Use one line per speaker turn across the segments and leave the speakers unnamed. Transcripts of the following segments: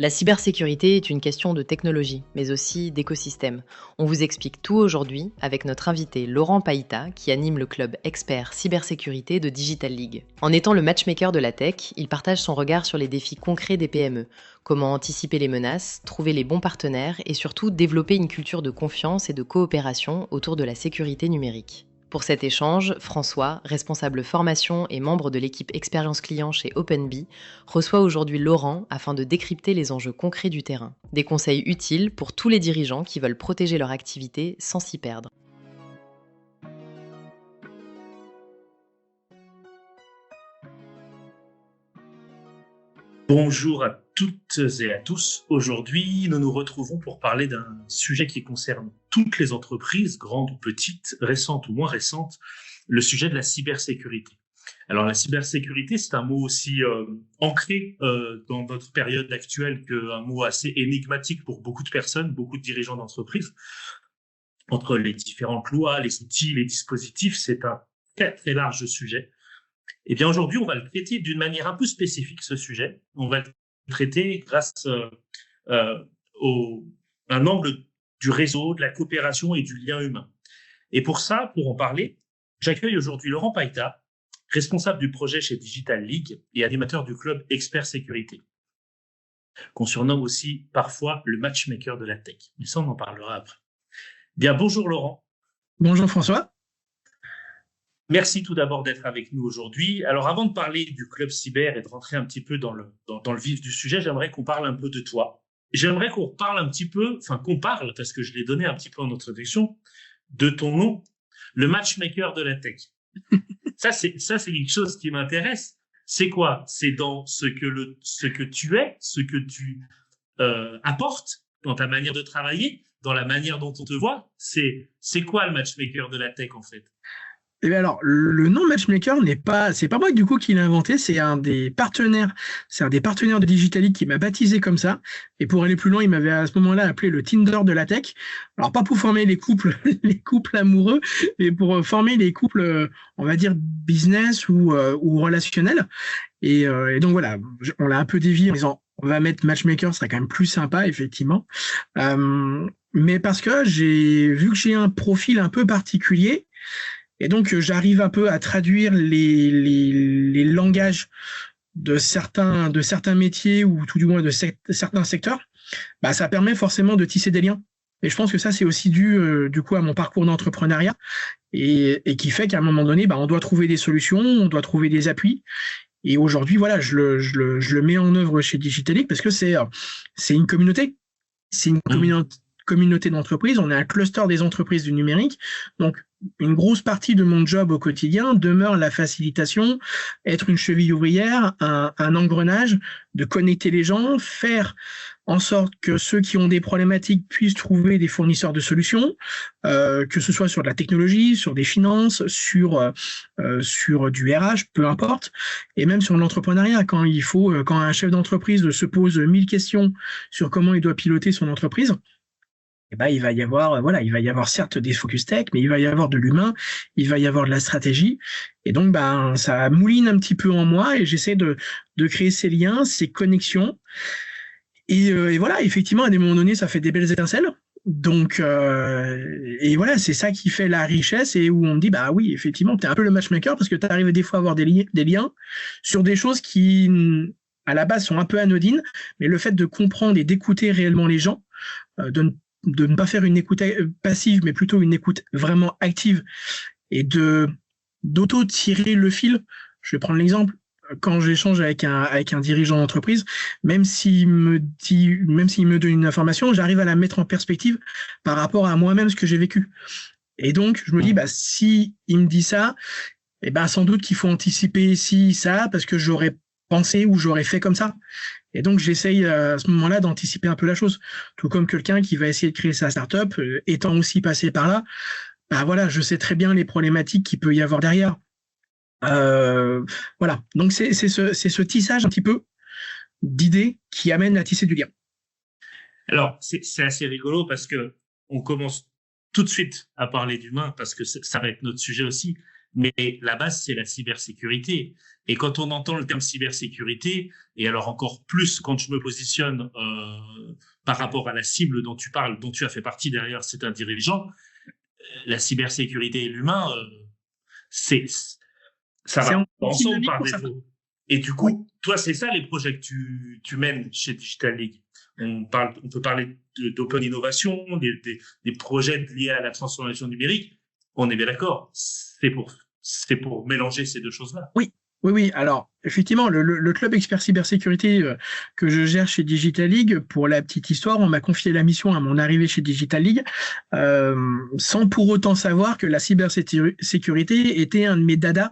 La cybersécurité est une question de technologie, mais aussi d'écosystème. On vous explique tout aujourd'hui avec notre invité Laurent Païta, qui anime le club expert cybersécurité de Digital League. En étant le matchmaker de la tech, il partage son regard sur les défis concrets des PME, comment anticiper les menaces, trouver les bons partenaires et surtout développer une culture de confiance et de coopération autour de la sécurité numérique. Pour cet échange, François, responsable formation et membre de l'équipe expérience client chez OpenBee, reçoit aujourd'hui Laurent afin de décrypter les enjeux concrets du terrain. Des conseils utiles pour tous les dirigeants qui veulent protéger leur activité sans s'y perdre.
Bonjour à toutes et à tous. Aujourd'hui, nous nous retrouvons pour parler d'un sujet qui concerne toutes les entreprises, grandes ou petites, récentes ou moins récentes, le sujet de la cybersécurité. Alors la cybersécurité, c'est un mot aussi ancré dans notre période actuelle qu'un mot assez énigmatique pour beaucoup de personnes, beaucoup de dirigeants d'entreprises. Entre les différentes lois, les outils, les dispositifs, c'est un très très large sujet. Eh bien, aujourd'hui, on va le traiter d'une manière un peu spécifique, ce sujet. On va le traiter grâce à un angle du réseau, de la coopération et du lien humain. Et pour ça, pour en parler, j'accueille aujourd'hui Laurent Païta, responsable du projet chez Digital League et animateur du club Expert Sécurité, qu'on surnomme aussi parfois le matchmaker de la tech. Mais ça, on en parlera après. Bien, bonjour Laurent.
Bonjour François.
Merci tout d'abord d'être avec nous aujourd'hui. Alors, avant de parler du club cyber et de rentrer un petit peu dans le vif du sujet, j'aimerais qu'on parle un peu de toi. J'aimerais qu'on parle un petit peu, qu'on parle, parce que je l'ai donné un petit peu en introduction, de ton nom, le matchmaker de la tech. Ça, c'est quelque chose qui m'intéresse. C'est quoi? C'est dans ce que tu es, ce que tu apportes dans ta manière de travailler, dans la manière dont on te voit. C'est quoi le matchmaker de la tech, en fait?
Et bien alors, le nom matchmaker c'est pas moi du coup qui l'ai inventé, c'est un des partenaires de Digitalic qui m'a baptisé comme ça. Et pour aller plus loin, il m'avait à ce moment-là appelé le Tinder de la tech. Alors pas pour former les couples, les couples amoureux, mais pour former les couples, on va dire business ou relationnels. Et donc voilà, on l'a un peu dévié en disant on va mettre matchmaker, ce serait quand même plus sympa effectivement. Mais parce que j'ai vu que j'ai un profil un peu particulier. Et donc, j'arrive un peu à traduire les langages de certains métiers ou tout du moins de certains secteurs. Bah, ça permet forcément de tisser des liens. Et je pense que ça, c'est aussi dû du coup à mon parcours d'entrepreneuriat et qui fait qu'à un moment donné, bah, on doit trouver des solutions, on doit trouver des appuis. Et aujourd'hui, voilà, je le mets en œuvre chez Digitalic parce que c'est une communauté. C'est une communauté d'entreprises. On est un cluster des entreprises du numérique. Donc, une grosse partie de mon job au quotidien demeure la facilitation, être une cheville ouvrière, un engrenage, de connecter les gens, faire en sorte que ceux qui ont des problématiques puissent trouver des fournisseurs de solutions, que ce soit sur de la technologie, sur des finances, sur du RH, peu importe, et même sur l'entrepreneuriat, quand un chef d'entreprise se pose 1000 questions sur comment il doit piloter son entreprise, eh ben, il va y avoir certes des focus tech, mais il va y avoir de l'humain, il va y avoir de la stratégie. Et donc, ben, ça mouline un petit peu en moi et j'essaie de créer ces liens, ces connexions. Et voilà, effectivement, à des moments donnés, ça fait des belles étincelles. Donc, et voilà, c'est ça qui fait la richesse et où on me dit, bah oui, effectivement, tu es un peu le matchmaker parce que tu arrives des fois à avoir des liens sur des choses qui, à la base, sont un peu anodines, mais le fait de comprendre et d'écouter réellement les gens, de ne pas faire une écoute passive, mais plutôt une écoute vraiment active et d'auto-tirer le fil. Je vais prendre l'exemple. Quand j'échange avec un dirigeant d'entreprise, même s'il me donne une information, j'arrive à la mettre en perspective par rapport à moi-même ce que j'ai vécu. Et donc, je me dis, bah, si il me dit ça, eh ben, sans doute qu'il faut anticiper ça, parce que j'aurais pensé ou j'aurais fait comme ça. Et donc, j'essaye à ce moment-là d'anticiper un peu la chose. Tout comme quelqu'un qui va essayer de créer sa startup, étant aussi passé par là, bah voilà, je sais très bien les problématiques qu'il peut y avoir derrière. Voilà. Donc, c'est ce tissage un petit peu d'idées qui amène à tisser du lien.
Alors, c'est assez rigolo parce que on commence tout de suite à parler d'humain parce que ça va être notre sujet aussi. Mais la base, c'est la cybersécurité. Et quand on entend le terme cybersécurité, et alors encore plus quand je me positionne par rapport à la cible dont tu parles, dont tu as fait partie derrière, c'est un dirigeant, la cybersécurité et l'humain, c'est ça va ensemble par défaut. Et du coup, toi, c'est ça les projets que tu mènes chez Digital League. On peut parler d'open innovation, des projets liés à la transformation numérique. On est bien d'accord. C'est pour mélanger ces deux choses-là.
Oui. Alors, effectivement, le club expert cybersécurité que je gère chez Digital League, pour la petite histoire, on m'a confié la mission à mon arrivée chez Digital League, sans pour autant savoir que la cybersécurité était un de mes dadas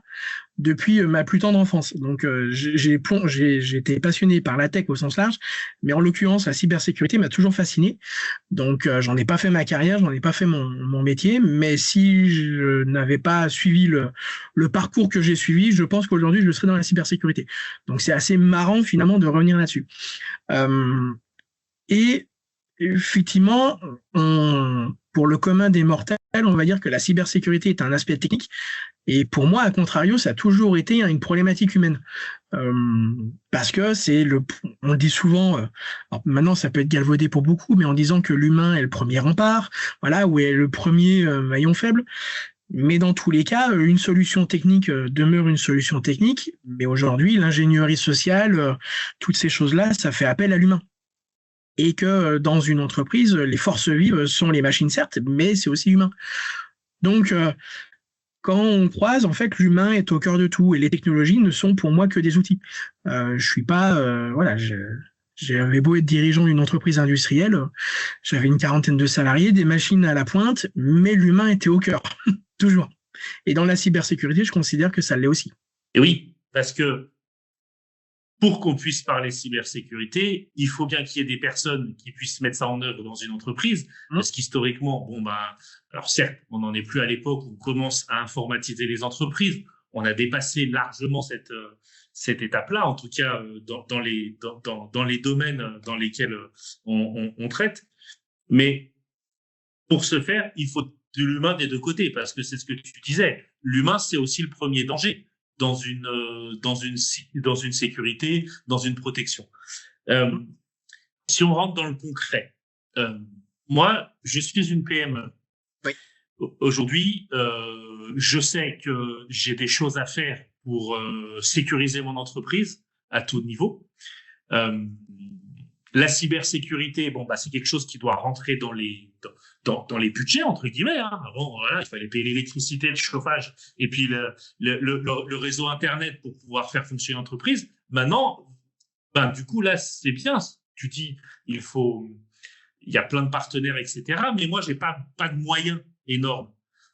depuis ma plus tendre enfance. Donc, j'ai été passionné par la tech au sens large, mais en l'occurrence, la cybersécurité m'a toujours fasciné. Donc, j'en ai pas fait ma carrière, j'en ai pas fait mon métier, mais si je n'avais pas suivi le parcours que j'ai suivi, je pense qu'aujourd'hui, je serais dans la cybersécurité. Donc, c'est assez marrant, finalement, de revenir là-dessus. Et effectivement, pour le commun des mortels, on va dire que la cybersécurité est un aspect technique. Et pour moi, à contrario, ça a toujours été une problématique humaine. Parce que on le dit souvent, alors maintenant ça peut être galvaudé pour beaucoup, mais en disant que l'humain est le premier rempart, voilà, ou est le premier maillon faible. Mais dans tous les cas, une solution technique demeure une solution technique. Mais aujourd'hui, l'ingénierie sociale, toutes ces choses-là, ça fait appel à l'humain. Et que dans une entreprise, les forces vives sont les machines, certes, mais c'est aussi humain. Donc, quand on croise, en fait, l'humain est au cœur de tout et les technologies ne sont pour moi que des outils. Je suis pas, j'avais beau être dirigeant d'une entreprise industrielle, j'avais une quarantaine de salariés, des machines à la pointe, mais l'humain était au cœur, toujours. Et dans la cybersécurité, je considère que ça l'est aussi.
Et oui, parce que pour qu'on puisse parler cybersécurité, il faut bien qu'il y ait des personnes qui puissent mettre ça en œuvre dans une entreprise. Parce qu'historiquement, alors certes, on n'en est plus à l'époque où on commence à informatiser les entreprises. On a dépassé largement cette étape-là, en tout cas dans les domaines dans lesquels on traite. Mais pour ce faire, il faut de l'humain des deux côtés, parce que c'est ce que tu disais. L'humain, c'est aussi le premier danger dans une sécurité, dans une protection. Si on rentre dans le concret, moi, je suis une PME.
Oui.
Aujourd'hui, je sais que j'ai des choses à faire pour sécuriser mon entreprise à tout niveau. La cybersécurité, c'est quelque chose qui doit rentrer dans les budgets, entre guillemets. Avant, voilà, il fallait payer l'électricité, le chauffage et puis le réseau Internet pour pouvoir faire fonctionner l'entreprise. Maintenant, du coup, là, c'est bien. Tu dis, il y a plein de partenaires, etc. Mais moi, j'ai pas de moyens énormes.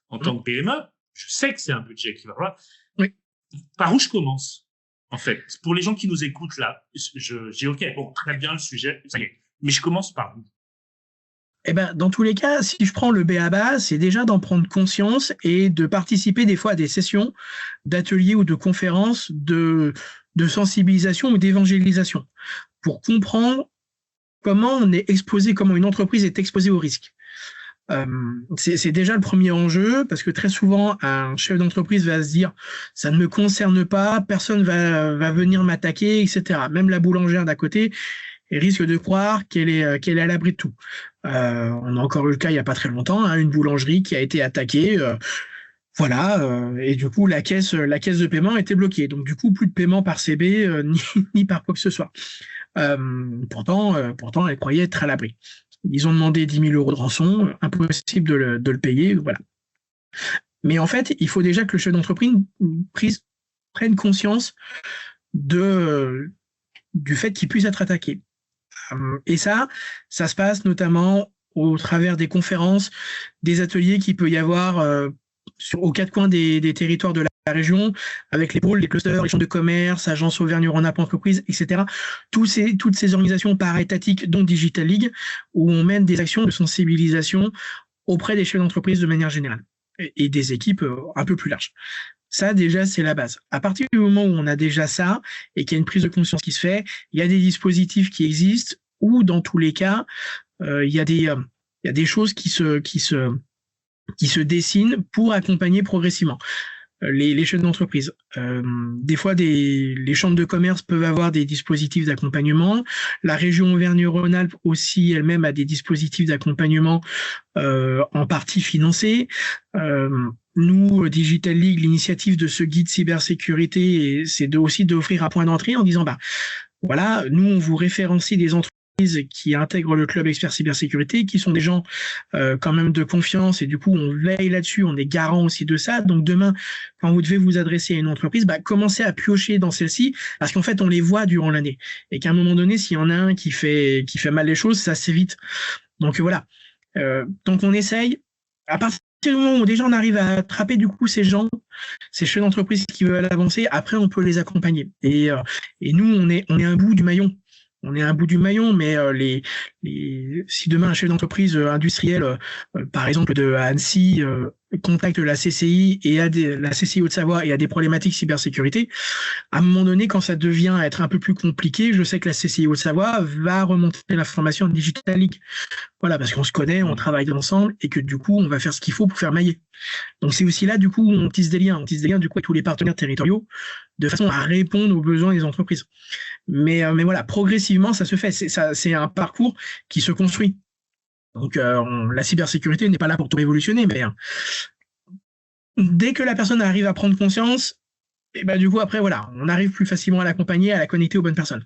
En tant que PME, je sais que c'est un budget qui va falloir.
Oui.
Par où je commence? En fait, pour les gens qui nous écoutent là, je dis OK, bon, très bien le sujet, ça y est. Mais je commence par où?
Dans tous les cas, si je prends le b.a.-ba, c'est déjà d'en prendre conscience et de participer des fois à des sessions d'ateliers ou de conférences de sensibilisation ou d'évangélisation pour comprendre comment on est exposé, comment une entreprise est exposée au risque. C'est déjà le premier enjeu, parce que très souvent un chef d'entreprise va se dire ça ne me concerne pas, personne va venir m'attaquer, etc. Même la boulangère d'à côté risque de croire qu'elle est à l'abri de tout. On a encore eu le cas il n'y a pas très longtemps, une boulangerie qui a été attaquée, et du coup la caisse de paiement était bloquée, donc du coup plus de paiement par CB ni par quoi que ce soit. Pourtant elle croyait être à l'abri. Ils ont demandé 10 000 € de rançon, impossible de le payer, voilà. Mais en fait, il faut déjà que le chef d'entreprise prenne conscience du fait qu'il puisse être attaqué. Et ça se passe notamment au travers des conférences, des ateliers qu'il peut y avoir aux quatre coins des territoires de la région, avec les pôles, les clusters, les chambres de commerce, agences Auvergne-Rhône-Alpes entreprises, etc. Toutes ces organisations para-étatiques, dont Digital League, où on mène des actions de sensibilisation auprès des chefs d'entreprise de manière générale et des équipes un peu plus larges. Ça, déjà, c'est la base. À partir du moment où on a déjà ça et qu'il y a une prise de conscience qui se fait, il y a des dispositifs qui existent ou, dans tous les cas, il y a des choses qui se dessinent pour accompagner progressivement. les chefs d'entreprise. Des fois, les chambres de commerce peuvent avoir des dispositifs d'accompagnement. La région Auvergne-Rhône-Alpes aussi elle-même a des dispositifs d'accompagnement en partie financés. Nous, Digital League, l'initiative de ce guide cybersécurité, c'est aussi d'offrir un point d'entrée en disant, voilà, nous, on vous référencie des entreprises qui intègrent le club expert cybersécurité, qui sont des gens quand même de confiance, et du coup, on veille là-dessus, on est garant aussi de ça. Donc demain, quand vous devez vous adresser à une entreprise, commencez à piocher dans celle-ci, parce qu'en fait, on les voit durant l'année. Et qu'à un moment donné, s'il y en a un qui fait mal les choses, ça s'évite. Donc voilà. Donc on essaye, à partir du moment où déjà on arrive à attraper du coup ces gens, ces chefs d'entreprise qui veulent avancer, après on peut les accompagner. Et nous, on est un bout du maillon. On est un bout du maillon, mais si demain un chef d'entreprise industriel, par exemple de Annecy, contacte la CCI et la CCI Haute-Savoie et a des problématiques cybersécurité, à un moment donné, quand ça devient à être un peu plus compliqué, je sais que la CCI Haute-Savoie va remonter l'information en Digital League. Voilà, parce qu'on se connaît, on travaille ensemble et que du coup, on va faire ce qu'il faut pour faire mailler. Donc c'est aussi là, du coup, où on tisse des liens. On tisse des liens, du coup, avec tous les partenaires territoriaux de façon à répondre aux besoins des entreprises. Mais voilà, progressivement, ça se fait. C'est un parcours qui se construit. Donc la cybersécurité n'est pas là pour tout révolutionner, mais dès que la personne arrive à prendre conscience, et du coup après voilà, on arrive plus facilement à l'accompagner, à la connecter aux bonnes personnes.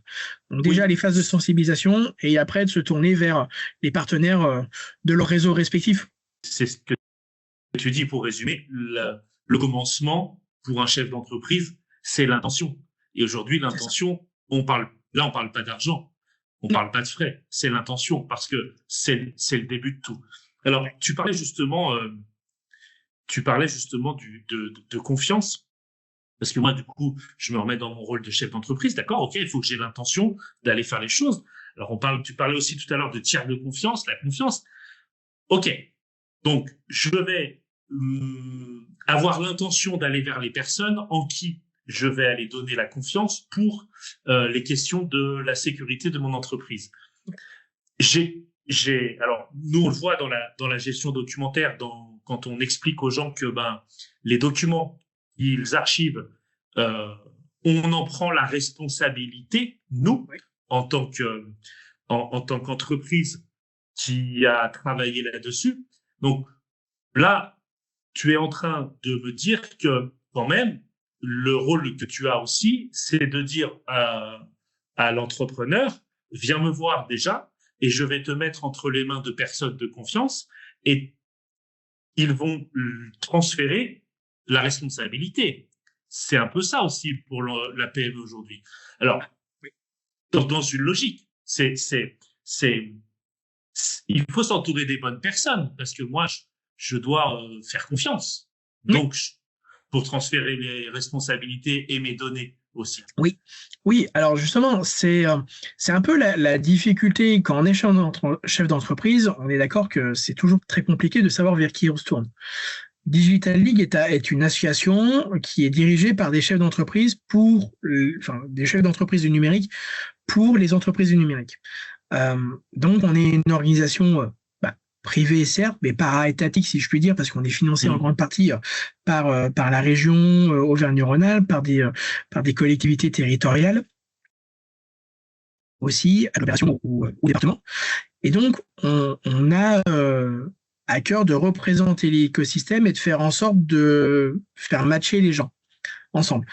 Donc déjà les phases de sensibilisation et après de se tourner vers les partenaires de leur réseau respectif.
C'est ce que tu dis pour résumer, le commencement pour un chef d'entreprise, c'est l'intention. Et aujourd'hui l'intention, on parle pas d'argent, on parle pas de frais, c'est l'intention parce que c'est le début de tout. Alors tu parlais justement de confiance. Parce que moi, du coup, je me remets dans mon rôle de chef d'entreprise. D'accord, ok, il faut que j'ai l'intention d'aller faire les choses. Alors, tu parlais aussi tout à l'heure de tiers de confiance, la confiance. Ok, donc je vais avoir l'intention d'aller vers les personnes en qui je vais aller donner la confiance pour les questions de la sécurité de mon entreprise. Alors, nous, on le voit dans la gestion documentaire, quand on explique aux gens que les documents ils archivent, on en prend la responsabilité, nous, en tant qu'entreprise qui a travaillé là-dessus. Donc là, tu es en train de me dire que quand même, le rôle que tu as aussi, c'est de dire à l'entrepreneur, viens me voir déjà, et je vais te mettre entre les mains de personnes de confiance, et ils vont transférer la responsabilité. C'est un peu ça aussi pour la PME aujourd'hui. Alors, dans une logique, il faut s'entourer des bonnes personnes parce que moi, je dois faire confiance. Donc, pour transférer les responsabilités et mes données aussi.
Oui. Alors justement, c'est un peu la difficulté quand on est chef d'entreprise. On est d'accord que c'est toujours très compliqué de savoir vers qui on se tourne. Digital League est une association qui est dirigée par des chefs d'entreprise des chefs d'entreprise du numérique pour les entreprises du numérique. Donc, on est une organisation privée, certes, mais para-étatique, si je puis dire, parce qu'on est financé en grande partie par la région Auvergne-Rhône-Alpes, par des collectivités territoriales, aussi à l'opération ou au département. Et donc, on a à cœur de représenter l'écosystème et de faire en sorte de faire matcher les gens ensemble.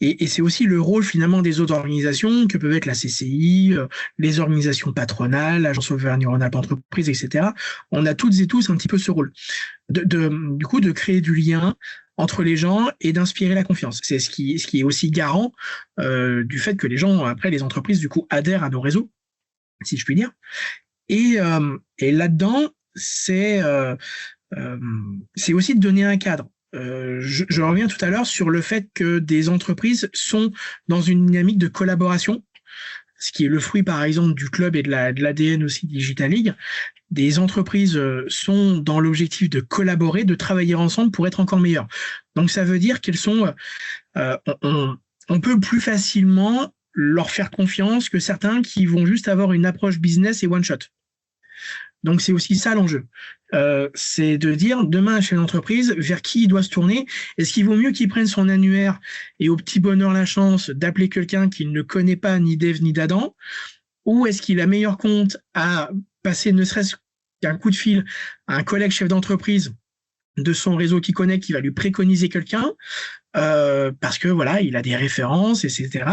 Et c'est aussi le rôle finalement des autres organisations que peuvent être la CCI, les organisations patronales, l'Agence Auvergne-Rhône-Alpes Entreprises, etc. On a toutes et tous un petit peu ce rôle du coup de créer du lien entre les gens et d'inspirer la confiance. C'est ce qui est aussi garant du fait que les gens, après les entreprises, du coup, adhèrent à nos réseaux, si je puis dire. Et là-dedans, c'est aussi de donner un cadre. Je reviens tout à l'heure sur le fait que des entreprises sont dans une dynamique de collaboration, ce qui est le fruit par exemple du club et de l'ADN aussi Digital League. Des entreprises sont dans l'objectif de collaborer, de travailler ensemble pour être encore meilleures. Donc ça veut dire qu'elles sont, on peut plus facilement leur faire confiance que certains qui vont juste avoir une approche business et one shot. Donc c'est aussi ça l'enjeu. C'est de dire demain un chef d'entreprise vers qui il doit se tourner. Est-ce qu'il vaut mieux qu'il prenne son annuaire et au petit bonheur la chance d'appeler quelqu'un qu'il ne connaît pas ni d'Ève ni d'Adam, ou est-ce qu'il a meilleur compte à passer ne serait-ce qu'un coup de fil à un collègue chef d'entreprise de son réseau qu'il connaît, qui va lui préconiser quelqu'un, parce que voilà, il a des références, etc.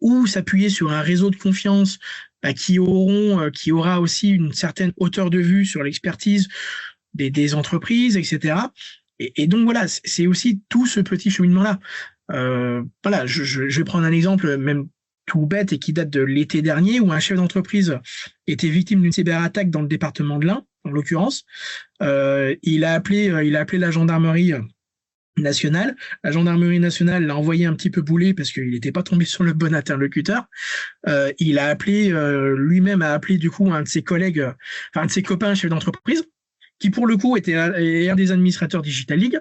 Ou s'appuyer sur un réseau de confiance qui aura aussi une certaine hauteur de vue sur l'expertise des entreprises, etc. Et donc voilà, c'est aussi tout ce petit cheminement-là. Voilà, je vais prendre un exemple même tout bête et qui date de l'été dernier, où un chef d'entreprise était victime d'une cyberattaque dans le département de l'Ain, en l'occurrence. Il a appelé la gendarmerie nationale. La gendarmerie nationale l'a envoyé un petit peu bouler parce qu'il n'était pas tombé sur le bon interlocuteur. Il a appelé, lui-même a appelé du coup un de ses collègues, un de ses copains chefs d'entreprise, qui pour le coup était un des administrateurs Digital League.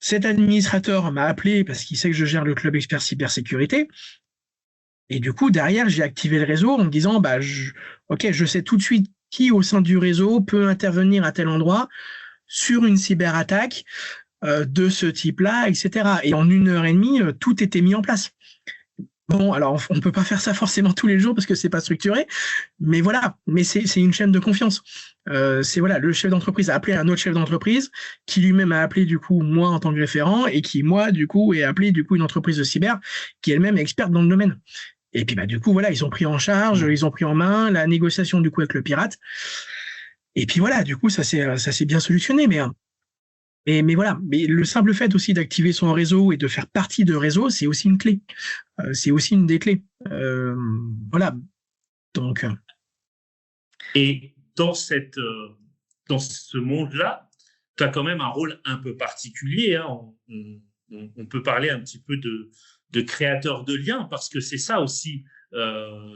Cet administrateur m'a appelé parce qu'il sait que je gère le club expert cybersécurité. Et du coup, derrière, j'ai activé le réseau en me disant, je sais tout de suite qui au sein du réseau peut intervenir à tel endroit sur une cyberattaque de ce type-là, etc. Et en 1 heure et demie, tout était mis en place. Bon, alors on ne peut pas faire ça forcément tous les jours parce que c'est pas structuré, mais voilà, mais c'est une chaîne de confiance. C'est voilà, le chef d'entreprise a appelé un autre chef d'entreprise qui lui-même a appelé du coup moi en tant que référent et qui moi du coup ai appelé du coup une entreprise de cyber qui elle-même est experte dans le domaine. Et puis du coup voilà, ils ont pris en charge, ils ont pris en main la négociation du coup avec le pirate. Et puis voilà, du coup ça s'est bien solutionné, mais voilà, mais le simple fait aussi d'activer son réseau et de faire partie de réseau, c'est aussi une clé. C'est aussi une des clés. Voilà. Donc.
Et dans ce monde-là, tu as quand même un rôle un peu particulier. Hein. On peut parler un petit peu de créateur de liens, parce que c'est ça aussi,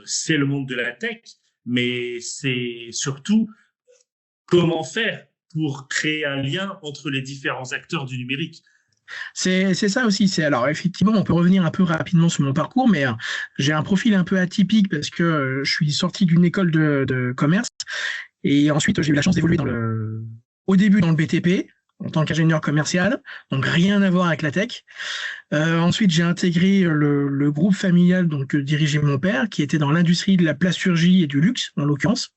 c'est le monde de la tech, mais c'est surtout comment faire pour créer un lien entre les différents acteurs du numérique.
C'est ça aussi. Alors effectivement, on peut revenir un peu rapidement sur mon parcours, mais j'ai un profil un peu atypique parce que je suis sorti d'une école de commerce et ensuite j'ai eu la chance d'évoluer au début dans le BTP en tant qu'ingénieur commercial, donc rien à voir avec la tech. Ensuite, j'ai intégré le groupe familial donc que dirigeait mon père, qui était dans l'industrie de la plasturgie et du luxe en l'occurrence,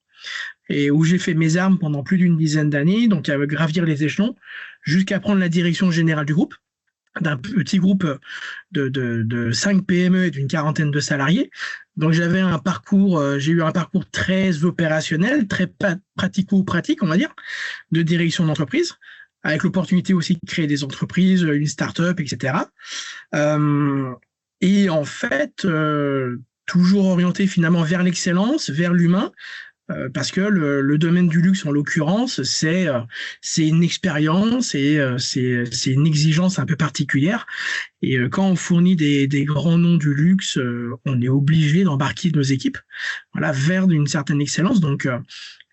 et où j'ai fait mes armes pendant plus d'une dizaine d'années, donc à gravir les échelons, jusqu'à prendre la direction générale du groupe, d'un petit groupe de 5 PME et d'une quarantaine de salariés. Donc j'ai eu un parcours très opérationnel, très pratico-pratique, on va dire, de direction d'entreprise, avec l'opportunité aussi de créer des entreprises, une start-up, etc. Et en fait, toujours orienté finalement vers l'excellence, vers l'humain, parce que le domaine du luxe, en l'occurrence, c'est une expérience et c'est une exigence un peu particulière. Et quand on fournit des grands noms du luxe, on est obligé d'embarquer nos équipes, voilà, vers une certaine excellence. Donc,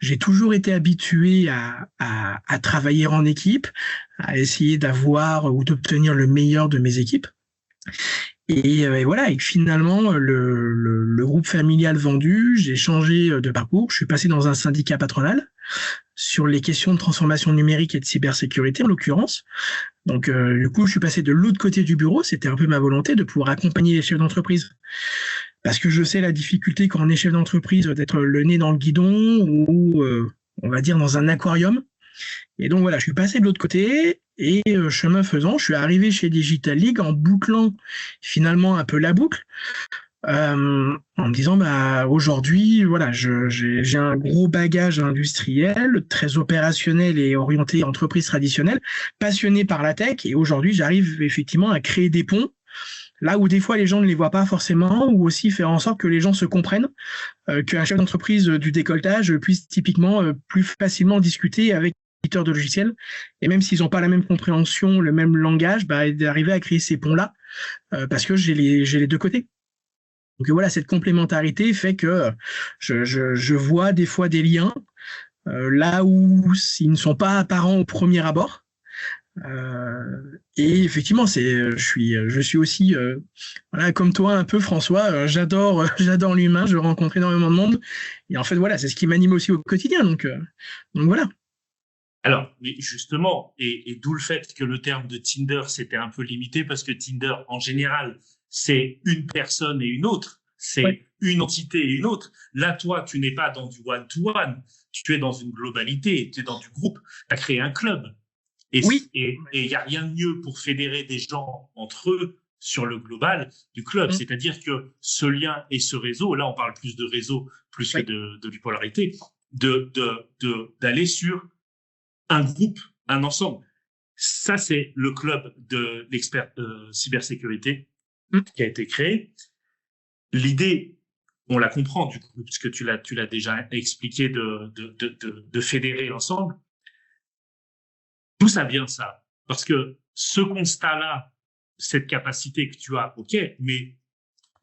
j'ai toujours été habitué à travailler en équipe, à essayer d'avoir ou d'obtenir le meilleur de mes équipes. Et voilà, et finalement, le groupe familial vendu, j'ai changé de parcours. Je suis passé dans un syndicat patronal sur les questions de transformation numérique et de cybersécurité, en l'occurrence. Donc, du coup, je suis passé de l'autre côté du bureau. C'était un peu ma volonté de pouvoir accompagner les chefs d'entreprise. Parce que je sais la difficulté quand on est chef d'entreprise d'être le nez dans le guidon ou, on va dire, dans un aquarium. Et donc voilà, je suis passé de l'autre côté et chemin faisant, je suis arrivé chez Digital League en bouclant finalement un peu la boucle, en me disant aujourd'hui voilà, j'ai un gros bagage industriel, très opérationnel et orienté entreprise traditionnelle, passionné par la tech, et aujourd'hui j'arrive effectivement à créer des ponts là où des fois les gens ne les voient pas forcément, ou aussi faire en sorte que les gens se comprennent, qu'un chef d'entreprise du décolletage puisse typiquement plus facilement discuter avec éditeurs de logiciels, et même s'ils n'ont pas la même compréhension, le même langage, d'arriver à créer ces ponts-là, parce que j'ai les deux côtés. Donc voilà, cette complémentarité fait que je vois des fois des liens là où ils ne sont pas apparents au premier abord, Et effectivement, je suis aussi, voilà, comme toi un peu, François. J'adore l'humain. Je rencontre énormément de monde. Et en fait, voilà, c'est ce qui m'anime aussi au quotidien. Donc voilà.
Alors, mais justement, et d'où le fait que le terme de Tinder s'était un peu limité, parce que Tinder, en général, c'est une personne et une autre,
Ouais.
c'est une entité et une autre. Là, toi, tu n'es pas dans du one-to-one, tu es dans une globalité, tu es dans du groupe, tu as créé un club. Et
Oui.
il n'y a rien de mieux pour fédérer des gens entre eux sur le global du club.
Mm.
C'est-à-dire que ce lien et ce réseau, là, on parle plus de réseau plus que
Oui.
de bipolarité, d'aller sur un groupe, un ensemble. Ça, c'est le club de l'expert cybersécurité
Mm.
qui a été créé. L'idée, on la comprend du coup, puisque tu l'as déjà expliqué de fédérer l'ensemble. D'où ça vient ça? Parce que ce constat-là, cette capacité que tu as, ok, mais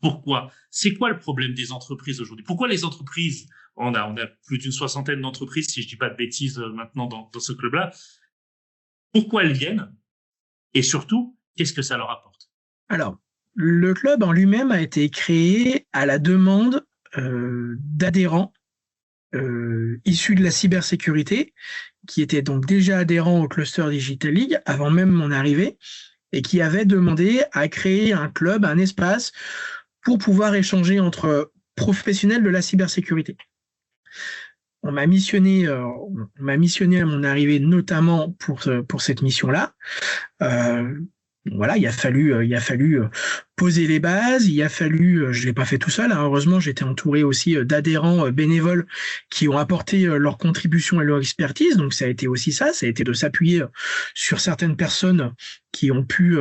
pourquoi? C'est quoi le problème des entreprises aujourd'hui? Pourquoi les entreprises, on a plus d'une soixantaine d'entreprises, si je dis pas de bêtises maintenant dans ce club-là, pourquoi elles viennent? Et surtout, qu'est-ce que ça leur apporte?
Alors, le club en lui-même a été créé à la demande d'adhérents issus de la cybersécurité, qui étaient donc déjà adhérents au cluster Digital League avant même mon arrivée, et qui avaient demandé à créer un club, un espace pour pouvoir échanger entre professionnels de la cybersécurité. On m'a missionné à mon arrivée notamment pour cette mission-là. Voilà, il a fallu poser les bases, il a fallu, je l'ai pas fait tout seul, hein, heureusement, j'étais entouré aussi d'adhérents bénévoles qui ont apporté leur contribution et leur expertise, donc ça a été aussi ça a été de s'appuyer sur certaines personnes qui ont pu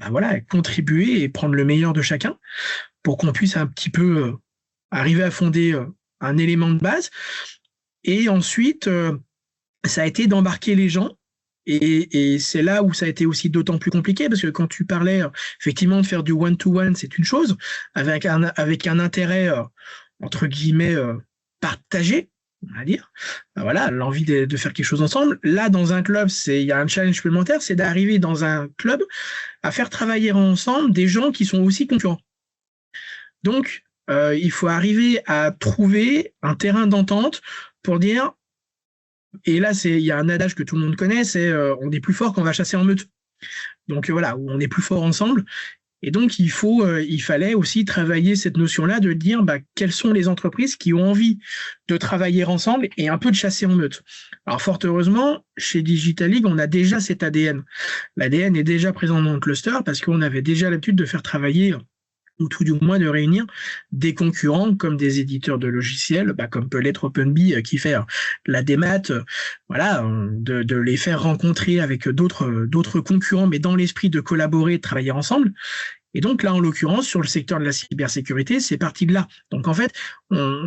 voilà, contribuer et prendre le meilleur de chacun pour qu'on puisse un petit peu arriver à fonder un élément de base. Et ensuite, ça a été d'embarquer les gens. Et c'est là où ça a été aussi d'autant plus compliqué, parce que quand tu parlais effectivement de faire du one-to-one, c'est une chose, avec un intérêt, entre guillemets, partagé, on va dire. Voilà, l'envie de faire quelque chose ensemble. Là, dans un club, il y a un challenge supplémentaire, c'est d'arriver dans un club à faire travailler ensemble des gens qui sont aussi concurrents. Donc, il faut arriver à trouver un terrain d'entente pour dire, et là, il y a un adage que tout le monde connaît, c'est on est plus fort quand on va chasser en meute. Donc voilà, on est plus fort ensemble. Et donc, il fallait aussi travailler cette notion-là de dire quelles sont les entreprises qui ont envie de travailler ensemble et un peu de chasser en meute. Alors, fort heureusement, chez Digital League, on a déjà cet ADN. L'ADN est déjà présent dans le cluster parce qu'on avait déjà l'habitude de faire travailler, ou tout du moins de réunir des concurrents comme des éditeurs de logiciels, comme peut l'être OpenBee qui fait la démat, voilà, de les faire rencontrer avec d'autres concurrents, mais dans l'esprit de collaborer, de travailler ensemble. Et donc là, en l'occurrence, sur le secteur de la cybersécurité, c'est parti de là. Donc en fait,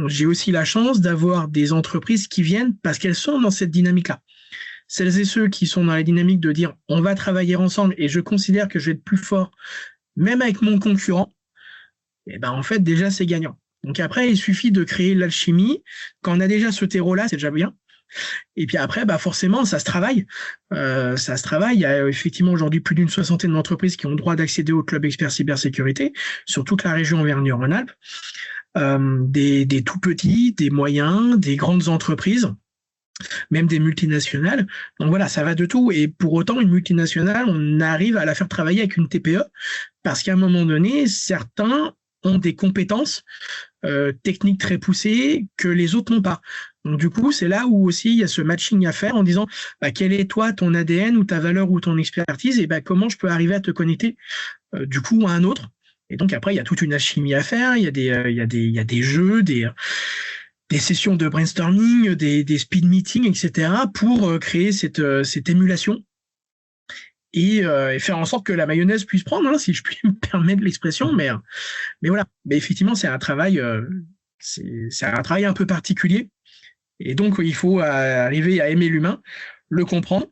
j'ai aussi la chance d'avoir des entreprises qui viennent parce qu'elles sont dans cette dynamique-là. Celles et ceux qui sont dans la dynamique de dire on va travailler ensemble et je considère que je vais être plus fort, même avec mon concurrent, et en fait, déjà, c'est gagnant. Donc après, il suffit de créer l'alchimie. Quand on a déjà ce terreau-là, c'est déjà bien. Et puis après, forcément, ça se travaille. Ça se travaille. Il y a effectivement aujourd'hui plus d'une soixantaine d'entreprises qui ont le droit d'accéder au club expert cybersécurité sur toute la région Auvergne-Rhône-Alpes. Des tout petits, des moyens, des grandes entreprises, même des multinationales. Donc voilà, ça va de tout. Et pour autant, une multinationale, on arrive à la faire travailler avec une TPE parce qu'à un moment donné, certains ont des compétences techniques très poussées que les autres n'ont pas. Donc du coup, c'est là où aussi il y a ce matching à faire en disant quel est toi ton ADN ou ta valeur ou ton expertise et comment je peux arriver à te connecter du coup à un autre. Et donc après, il y a toute une alchimie à faire, il y a des jeux, des sessions de brainstorming, des speed meetings, etc. pour créer cette émulation et faire en sorte que la mayonnaise puisse prendre, hein, si je puis me permettre l'expression, mais voilà. Mais effectivement, c'est un travail un peu particulier, et donc il faut arriver à aimer l'humain, le comprendre,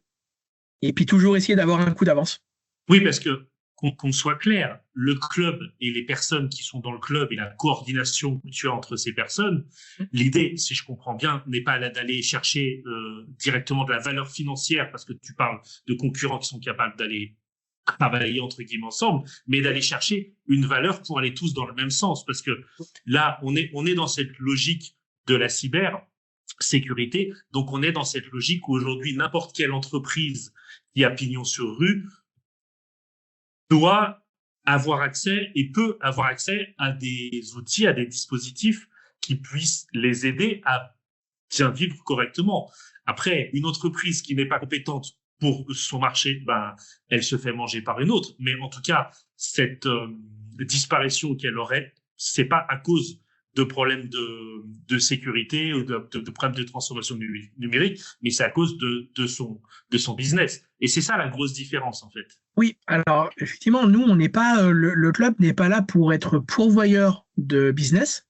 et puis toujours essayer d'avoir un coup d'avance.
Oui, parce que qu'on soit clair, le club et les personnes qui sont dans le club et la coordination mutuelle entre ces personnes, l'idée, si je comprends bien, n'est pas d'aller chercher directement de la valeur financière, parce que tu parles de concurrents qui sont capables d'aller travailler entre guillemets ensemble, mais d'aller chercher une valeur pour aller tous dans le même sens, parce que là, on est dans cette logique de la cybersécurité, donc on est dans cette logique où aujourd'hui, n'importe quelle entreprise qui a pignon sur rue doit avoir accès et peut avoir accès à des outils, à des dispositifs qui puissent les aider à bien vivre correctement. Après, une entreprise qui n'est pas compétente pour son marché, ben, elle se fait manger par une autre. Mais en tout cas, cette disparition qu'elle aurait, c'est pas à cause de problèmes de sécurité ou de problèmes de transformation numérique, mais c'est à cause de son business. Et c'est ça la grosse différence, en fait.
Oui, alors effectivement, nous, on n'est pas le club n'est pas là pour être pourvoyeur de business.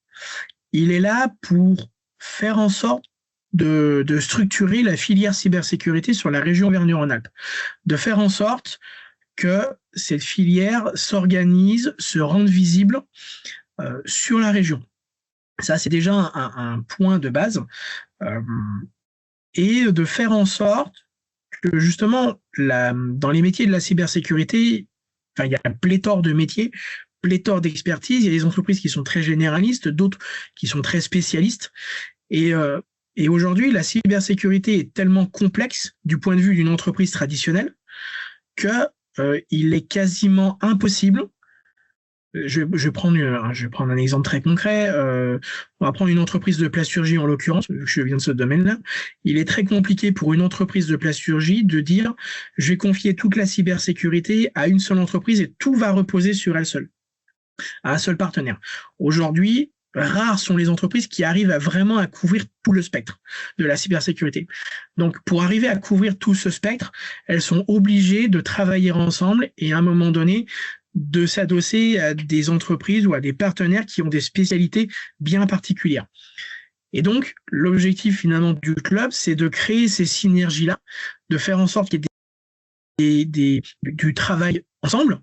Il est là pour faire en sorte de structurer la filière cybersécurité sur la région Auvergne-Rhône-Alpes, de faire en sorte que cette filière s'organise, se rende visible sur la région. Ça, c'est déjà un point de base. Et de faire en sorte que justement, dans les métiers de la cybersécurité, enfin, il y a pléthore de métiers, pléthore d'expertise. Il y a des entreprises qui sont très généralistes, d'autres qui sont très spécialistes. Et aujourd'hui, la cybersécurité est tellement complexe du point de vue d'une entreprise traditionnelle que il est quasiment impossible. Je vais prendre un exemple très concret. On va prendre une entreprise de plasturgie en l'occurrence, vu que je viens de ce domaine-là. Il est très compliqué pour une entreprise de plasturgie de dire je vais confier toute la cybersécurité à une seule entreprise et tout va reposer sur elle seule, à un seul partenaire. Aujourd'hui, rares sont les entreprises qui arrivent à couvrir tout le spectre de la cybersécurité. Donc, pour arriver à couvrir tout ce spectre, elles sont obligées de travailler ensemble et à un moment donné, de s'adosser à des entreprises ou à des partenaires qui ont des spécialités bien particulières. Et donc, l'objectif finalement du club, c'est de créer ces synergies-là, de faire en sorte qu'il y ait du travail ensemble.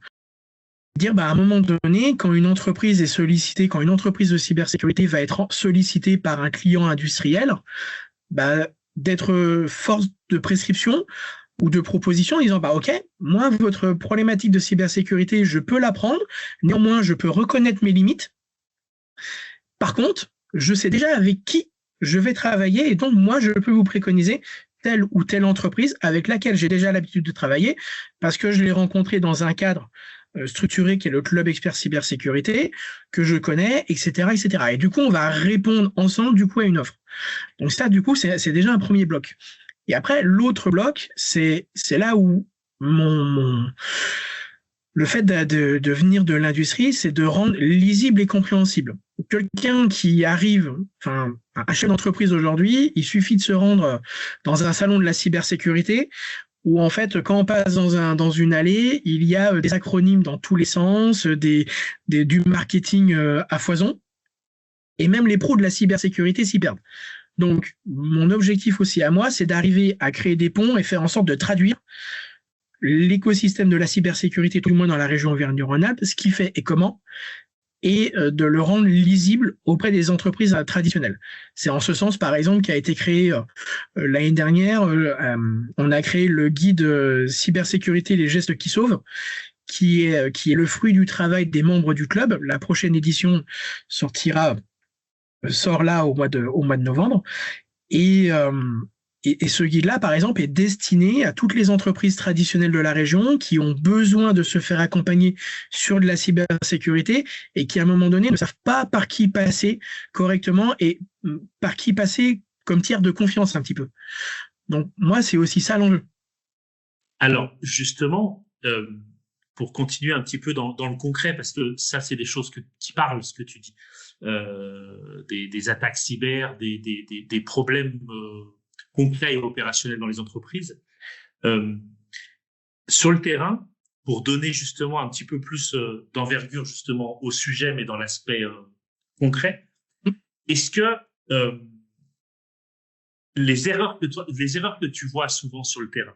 Dire, à un moment donné, quand une entreprise est sollicitée, quand une entreprise de cybersécurité va être sollicitée par un client industriel, d'être force de prescription ou de proposition en disant, OK, moi, votre problématique de cybersécurité, je peux la prendre. Néanmoins, je peux reconnaître mes limites. Par contre, je sais déjà avec qui je vais travailler et donc, moi, je peux vous préconiser telle ou telle entreprise avec laquelle j'ai déjà l'habitude de travailler parce que je l'ai rencontré dans un cadre structuré qui est le club expert cybersécurité que je connais, etc., etc. Et du coup, on va répondre ensemble du coup à une offre. Donc ça, du coup, c'est déjà un premier bloc. Et après, l'autre bloc, c'est là où le fait de venir de l'industrie, c'est de rendre lisible et compréhensible. Quelqu'un qui arrive, enfin, un chef d'entreprise aujourd'hui, il suffit de se rendre dans un salon de la cybersécurité où en fait, quand on passe dans une allée, il y a des acronymes dans tous les sens, du marketing à foison, et même les pros de la cybersécurité s'y perdent. Donc, mon objectif aussi à moi, c'est d'arriver à créer des ponts et faire en sorte de traduire l'écosystème de la cybersécurité, tout le moins dans la région Auvergne-Rhône-Alpes, ce qui fait et comment, et de le rendre lisible auprès des entreprises traditionnelles. C'est en ce sens, par exemple, qu'a été créé l'année dernière, on a créé le guide cybersécurité, les gestes qui sauvent, qui est le fruit du travail des membres du club. La prochaine édition sort là au mois de novembre. Et ce guide-là, par exemple, est destiné à toutes les entreprises traditionnelles de la région qui ont besoin de se faire accompagner sur de la cybersécurité et qui, à un moment donné, ne savent pas par qui passer correctement et par qui passer comme tiers de confiance un petit peu. Donc, moi, c'est aussi ça l'enjeu.
Alors, justement, pour continuer un petit peu dans le concret, parce que ça, c'est des choses qui parlent, ce que tu dis, des attaques cyber, des problèmes concrets et opérationnels dans les entreprises. Sur le terrain, pour donner justement un petit peu plus d'envergure justement au sujet, mais dans l'aspect concret, est-ce que les erreurs que tu vois souvent sur le terrain,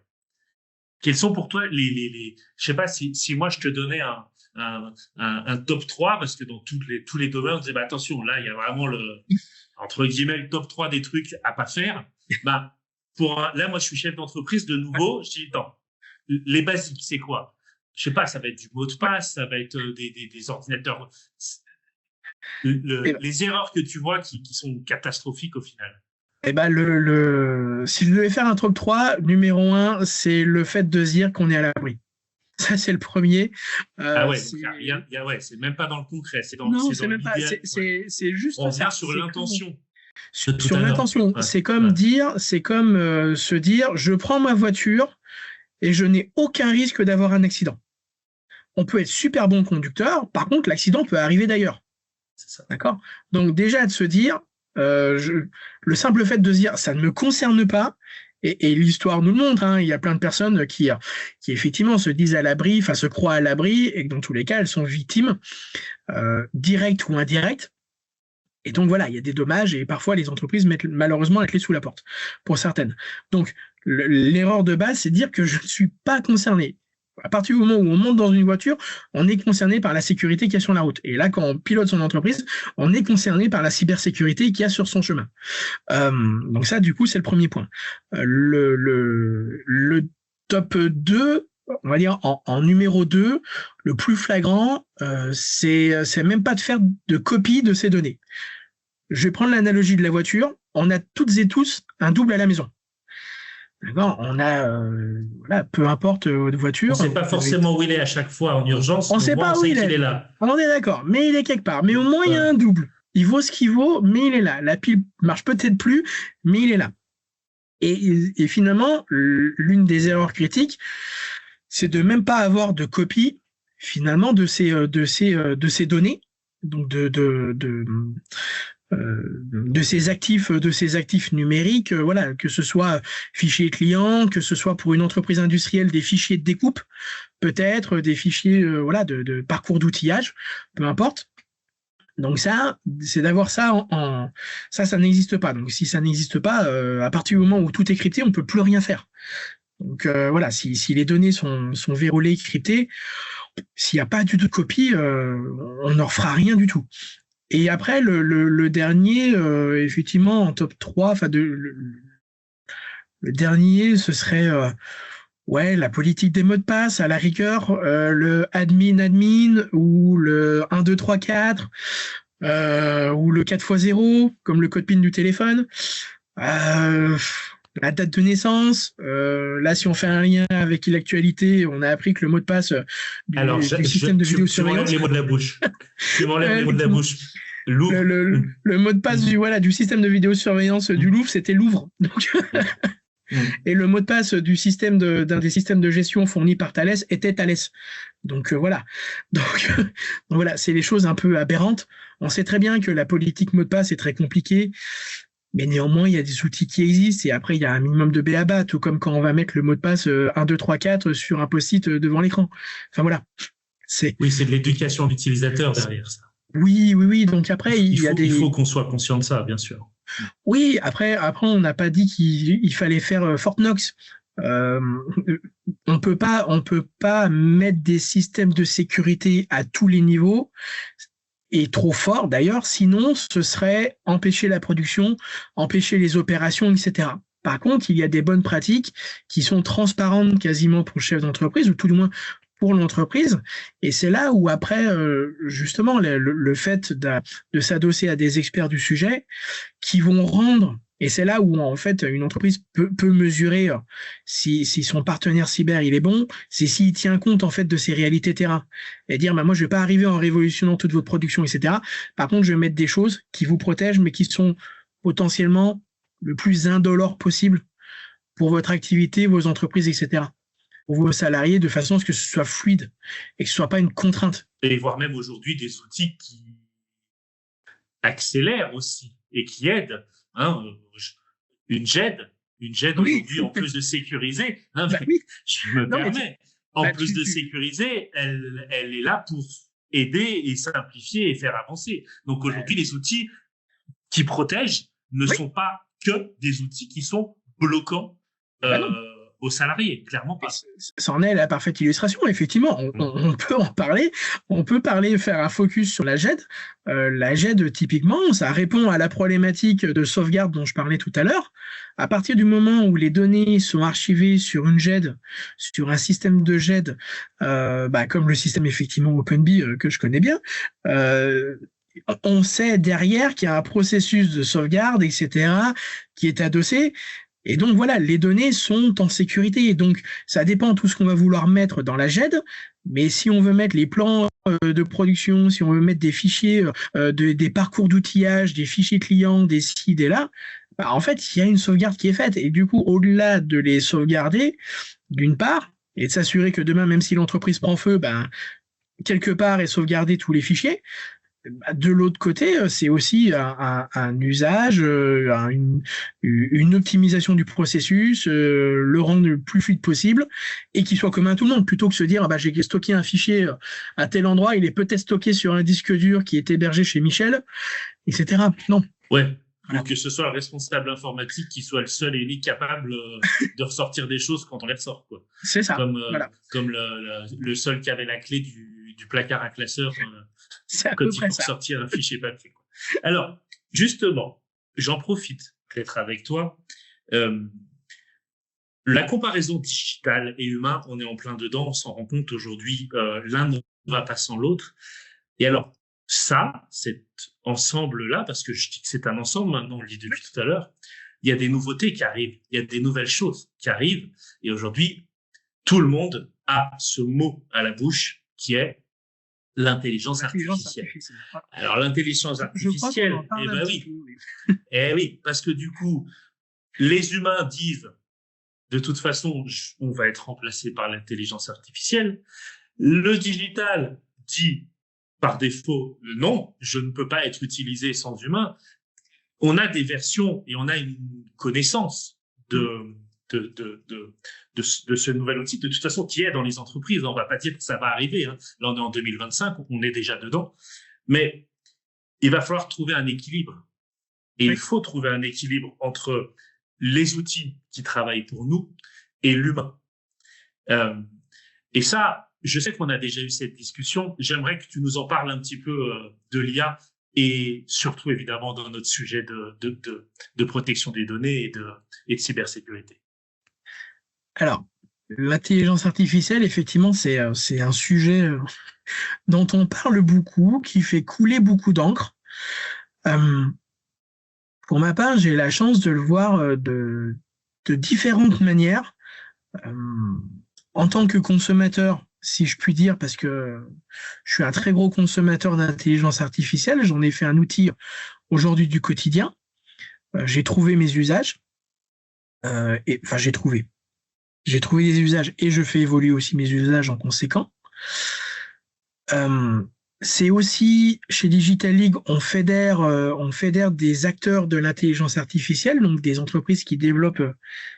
Quels sont pour toi je sais pas si moi je te donnais un top 3 parce que dans tous les domaines, on disait, bah, attention, là, il y a vraiment entre guillemets, le top 3 des trucs à pas faire. Bah, là, moi, je suis chef d'entreprise de nouveau. Je dis, attends, les basiques, c'est quoi? Je sais pas, ça va être du mot de passe, ça va être des ordinateurs. Les erreurs que tu vois qui sont catastrophiques au final.
Eh ben, si je devais faire un top 3, numéro 1, c'est le fait de se dire qu'on est à l'abri. Ça, c'est le premier.
Ah ouais, ouais, c'est même pas dans le concret, c'est dans l'idéal.
C'est juste
on
ça.
Vient sur l'intention.
Sur l'intention, c'est comme se dire, je prends ma voiture et je n'ai aucun risque d'avoir un accident. On peut être super bon conducteur, par contre, l'accident peut arriver d'ailleurs.
C'est ça.
D'accord ? Donc déjà, de se dire, le simple fait de se dire, ça ne me concerne pas, et l'histoire nous le montre, hein, il y a plein de personnes qui effectivement se disent à l'abri, se croient à l'abri, et que dans tous les cas, elles sont victimes, directes ou indirectes. Et donc voilà, il y a des dommages, et parfois les entreprises mettent malheureusement la clé sous la porte, pour certaines. Donc l'erreur de base, c'est de dire que je ne suis pas concerné. À partir du moment où on monte dans une voiture, on est concerné par la sécurité qu'il y a sur la route. Et là, quand on pilote son entreprise, on est concerné par la cybersécurité qu'il y a sur son chemin. Donc ça, du coup, c'est le premier point. Le top 2, on va dire en numéro 2, le plus flagrant, c'est même pas de faire de copie de ces données. Je vais prendre l'analogie de la voiture. On a toutes et tous un double à la maison. D'accord, on a, peu importe votre voiture.
On ne sait pas forcément où il est à chaque fois en urgence.
On ne sait pas où il est là. On est d'accord, mais il est quelque part. Mais au moins, il y a un double. Il vaut ce qu'il vaut, mais il est là. La pile marche peut-être plus, mais il est là. Et finalement, l'une des erreurs critiques, c'est de même pas avoir de copie, finalement, de ces données, donc de ces actifs numériques, voilà, que ce soit fichiers clients, que ce soit pour une entreprise industrielle des fichiers de découpe, peut-être des fichiers de parcours d'outillage, peu importe. Donc ça, c'est d'avoir ça ça n'existe pas. Donc si ça n'existe pas, à partir du moment où tout est crypté, on peut plus rien faire. Donc voilà, si les données sont verrouillées, cryptées, s'il n'y a pas du tout de copie, on n'en fera rien du tout. Et après, le dernier, effectivement, en top 3, le dernier, ce serait la politique des mots de passe, à la rigueur, le admin, ou le 1, 2, 3, 4, ou le 4x0, comme le code PIN du téléphone. La date de naissance, là, si on fait un lien avec l'actualité, on a appris que le mot de passe du système de vidéosurveillance...
Tu m'enlèves les mots de la bouche. Tu m'enlèves les mots de la bouche.
Le mot de passe du système de vidéosurveillance du Louvre, c'était Louvre. Donc, et le mot de passe du système d'un des systèmes de gestion fournis par Thales était Thales. Donc voilà. Donc voilà, c'est les choses un peu aberrantes. On sait très bien que la politique mot de passe est très compliquée. Mais néanmoins, il y a des outils qui existent, et après, il y a un minimum de b.a.-ba, tout comme quand on va mettre le mot de passe 1, 2, 3, 4 sur un post-it devant l'écran. Enfin voilà.
Oui, c'est de l'éducation de l'utilisateur derrière ça.
Oui. Donc après,
il faut qu'on soit conscient de ça, bien sûr.
Oui, après, on n'a pas dit qu'il fallait faire Fort Knox. On peut pas mettre des systèmes de sécurité à tous les niveaux, et trop fort d'ailleurs, sinon ce serait empêcher la production, empêcher les opérations, etc. Par contre, il y a des bonnes pratiques qui sont transparentes quasiment pour le chef d'entreprise, ou tout du moins pour l'entreprise, et c'est là où après, justement, le fait de s'adosser à des experts du sujet qui vont rendre, et c'est là où en fait une entreprise peut mesurer si son partenaire cyber il est bon, c'est s'il tient compte en fait de ses réalités terrain, et dire moi je vais pas arriver en révolutionnant toute votre production, etc. Par contre, je vais mettre des choses qui vous protègent, mais qui sont potentiellement le plus indolores possible pour votre activité, vos entreprises, etc. Pour vos salariés, de façon à ce que ce soit fluide et que ce soit pas une contrainte.
Et voire même aujourd'hui des outils qui accélèrent aussi et qui aident. Une GED aujourd'hui, en plus de sécuriser, je me permets, en plus de sécuriser, elle est là pour aider et simplifier et faire avancer. Donc aujourd'hui, les outils qui protègent ne sont pas que des outils qui sont bloquants aux salariés, clairement pas.
C'en est la parfaite illustration, effectivement. On peut en parler. On peut faire un focus sur la GED. La GED, typiquement, ça répond à la problématique de sauvegarde dont je parlais tout à l'heure. À partir du moment où les données sont archivées sur une GED, sur un système de GED, comme le système effectivement OpenBee que je connais bien, on sait derrière qu'il y a un processus de sauvegarde, etc., qui est adossé. Et donc voilà, les données sont en sécurité. Et donc ça dépend de tout ce qu'on va vouloir mettre dans la GED. Mais si on veut mettre les plans de production, si on veut mettre des fichiers, des parcours d'outillage, des fichiers clients, des ci, des là, en fait, il y a une sauvegarde qui est faite. Et du coup, au-delà de les sauvegarder, d'une part, et de s'assurer que demain, même si l'entreprise prend feu, quelque part, est sauvegardé tous les fichiers. De l'autre côté, c'est aussi un usage, une optimisation du processus, le rendre le plus fluide possible et qu'il soit commun à tout le monde, plutôt que de se dire j'ai stocké un fichier à tel endroit, il est peut-être stocké sur un disque dur qui est hébergé chez Michel, etc. Non.
Ouais. Ou que ce soit le responsable informatique qui soit le seul et unique capable de ressortir des choses quand on les ressort, quoi.
C'est ça.
Comme le seul qui avait la clé du placard à classeur
quand il faut
sortir un fichier papier, quoi. Alors, justement, j'en profite d'être avec toi. La comparaison digitale et humain, on est en plein dedans, on s'en rend compte aujourd'hui, l'un ne va pas sans l'autre. Et alors, ça, cet ensemble-là, parce que je dis que c'est un ensemble maintenant, on le dit depuis tout à l'heure, il y a des nouveautés qui arrivent, il y a des nouvelles choses qui arrivent, et aujourd'hui, tout le monde a ce mot à la bouche qui est l'intelligence artificielle. Alors, l'intelligence artificielle, oui, parce que du coup, les humains disent, de toute façon, on va être remplacé par l'intelligence artificielle. Le digital dit, par défaut, non, je ne peux pas être utilisé sans humain. On a des versions et on a une connaissance de ce nouvel outil, de toute façon, qui est dans les entreprises. On ne va pas dire que ça va arriver. Là, on est en 2025, on est déjà dedans. Mais il va falloir trouver un équilibre. Et il faut trouver un équilibre entre les outils qui travaillent pour nous et l'humain. Et ça, je sais qu'on a déjà eu cette discussion. J'aimerais que tu nous en parles un petit peu de l'IA et surtout, évidemment, dans notre sujet de protection des données et de cybersécurité.
Alors, l'intelligence artificielle, effectivement, c'est un sujet dont on parle beaucoup, qui fait couler beaucoup d'encre. Pour ma part, j'ai la chance de le voir de différentes manières. En tant que consommateur, si je puis dire, parce que je suis un très gros consommateur d'intelligence artificielle, j'en ai fait un outil aujourd'hui du quotidien. J'ai trouvé mes usages. J'ai trouvé des usages et je fais évoluer aussi mes usages en conséquent. C'est aussi, chez Digital League, on fédère des acteurs de l'intelligence artificielle, donc des entreprises qui développent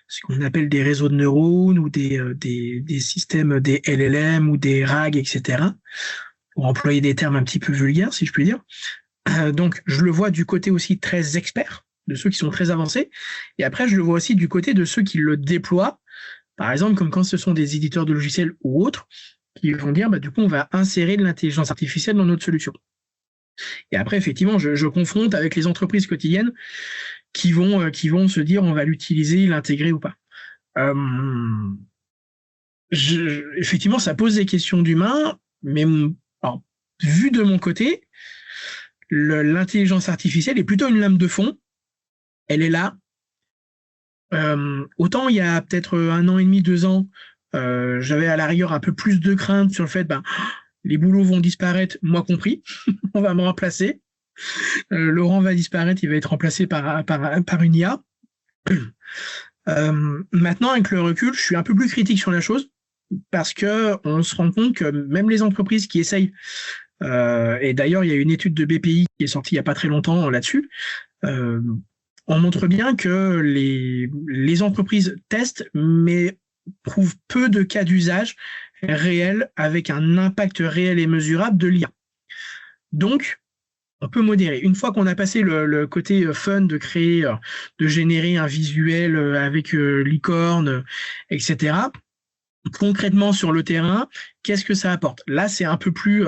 ce qu'on appelle des réseaux de neurones ou des systèmes, des LLM ou des RAG, etc., pour employer des termes un petit peu vulgaires, si je puis dire. Donc, je le vois du côté aussi très expert, de ceux qui sont très avancés, et après, je le vois aussi du côté de ceux qui le déploient, par exemple, comme quand ce sont des éditeurs de logiciels ou autres, qui vont dire, du coup, on va insérer de l'intelligence artificielle dans notre solution. Et après, effectivement, je confronte avec les entreprises quotidiennes qui vont se dire, on va l'utiliser, l'intégrer ou pas. Effectivement, ça pose des questions d'humain, mais alors, vu de mon côté, l'intelligence artificielle est plutôt une lame de fond. Elle est là. Autant il y a peut-être 1 an et demi, 2 ans, j'avais à la rigueur un peu plus de crainte sur le fait les boulots vont disparaître, moi compris, on va me remplacer. Laurent va disparaître, il va être remplacé par une IA. Maintenant, avec le recul, je suis un peu plus critique sur la chose parce que on se rend compte que même les entreprises qui essayent, et d'ailleurs il y a une étude de BPI qui est sortie il n'y a pas très longtemps là-dessus, on montre bien que les entreprises testent, mais trouvent peu de cas d'usage réels avec un impact réel et mesurable de l'IA. Donc, on peut modérer. Une fois qu'on a passé le côté fun de créer, de générer un visuel avec licorne, etc. Concrètement sur le terrain, qu'est-ce que ça apporte? Là, c'est un peu plus,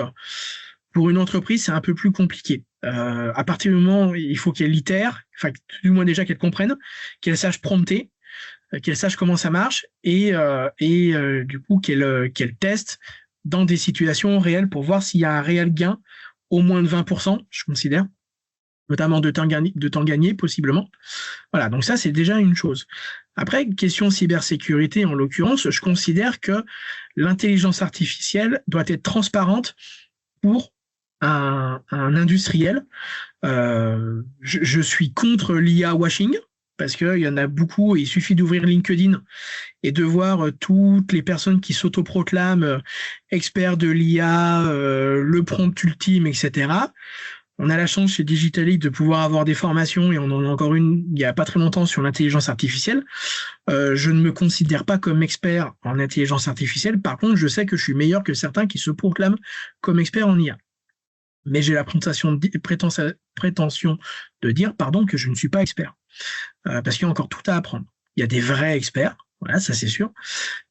pour une entreprise, c'est un peu plus compliqué. À partir du moment où il faut qu'elle litère, enfin, du moins déjà qu'elle comprenne, qu'elle sache prompter, qu'elle sache comment ça marche et du coup qu'elle teste dans des situations réelles pour voir s'il y a un réel gain, au moins de 20%, je considère, notamment de temps gagné possiblement. Voilà, donc ça c'est déjà une chose. Après, question cybersécurité en l'occurrence, je considère que l'intelligence artificielle doit être transparente pour un industriel. Je suis contre l'IA washing, parce qu'il y en a beaucoup, il suffit d'ouvrir LinkedIn et de voir toutes les personnes qui s'autoproclament experts de l'IA, le prompt ultime, etc. On a la chance chez Digital League de pouvoir avoir des formations, et on en a encore une il n'y a pas très longtemps sur l'intelligence artificielle. Je ne me considère pas comme expert en intelligence artificielle. Par contre, je sais que je suis meilleur que certains qui se proclament comme experts en IA. Mais j'ai la prétention de dire que je ne suis pas expert. Parce qu'il y a encore tout à apprendre. Il y a des vrais experts, voilà, ça c'est sûr.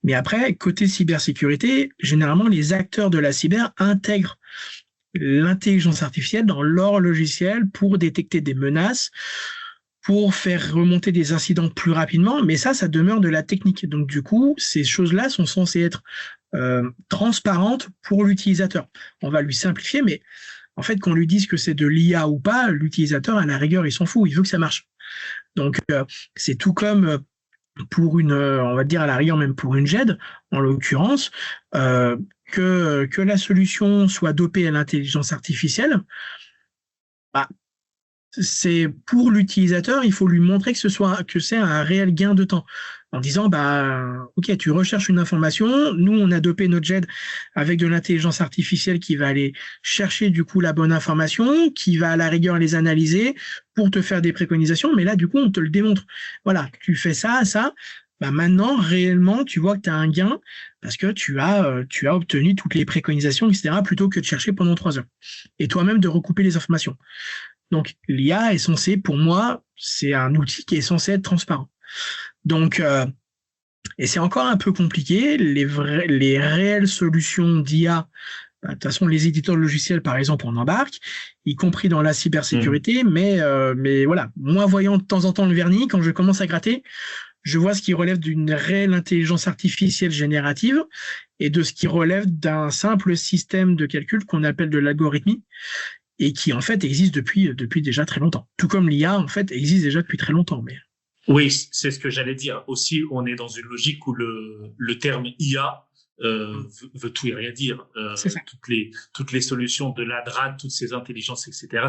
Mais après, côté cybersécurité, généralement, les acteurs de la cyber intègrent l'intelligence artificielle dans leur logiciel pour détecter des menaces, pour faire remonter des incidents plus rapidement, mais ça demeure de la technique. Donc du coup, ces choses-là sont censées être transparentes pour l'utilisateur. On va lui simplifier, mais en fait, qu'on lui dise que c'est de l'IA ou pas, l'utilisateur, à la rigueur, il s'en fout, il veut que ça marche. Donc, c'est tout comme pour on va dire à la rigueur même pour une GED, en l'occurrence, que la solution soit dopée à l'intelligence artificielle, bah, c'est pour l'utilisateur, il faut lui montrer que c'est un réel gain de temps. En disant, ok, tu recherches une information, nous on a dopé notre GED avec de l'intelligence artificielle qui va aller chercher du coup la bonne information, qui va à la rigueur les analyser pour te faire des préconisations, mais là du coup on te le démontre. Voilà, tu fais ça, maintenant réellement tu vois que tu as un gain parce que tu as obtenu toutes les préconisations, etc., plutôt que de chercher pendant 3 heures. Et toi-même de recouper les informations. Donc, l'IA est censée, pour moi, c'est un outil qui est censé être transparent. Donc, et c'est encore un peu compliqué. Les réelles solutions d'IA, de toute façon, les éditeurs de logiciels, par exemple, en embarquent, y compris dans la cybersécurité. Mais voilà, moi, voyant de temps en temps le vernis, quand je commence à gratter, je vois ce qui relève d'une réelle intelligence artificielle générative et de ce qui relève d'un simple système de calcul qu'on appelle de l'algorithmie, et qui en fait existe depuis déjà très longtemps. Tout comme l'IA en fait existe déjà depuis très longtemps. Mais
oui, c'est ce que j'allais dire. Aussi, on est dans une logique où le terme IA veut tout et rien dire. Toutes les solutions de la DRAD, toutes ces intelligences, etc.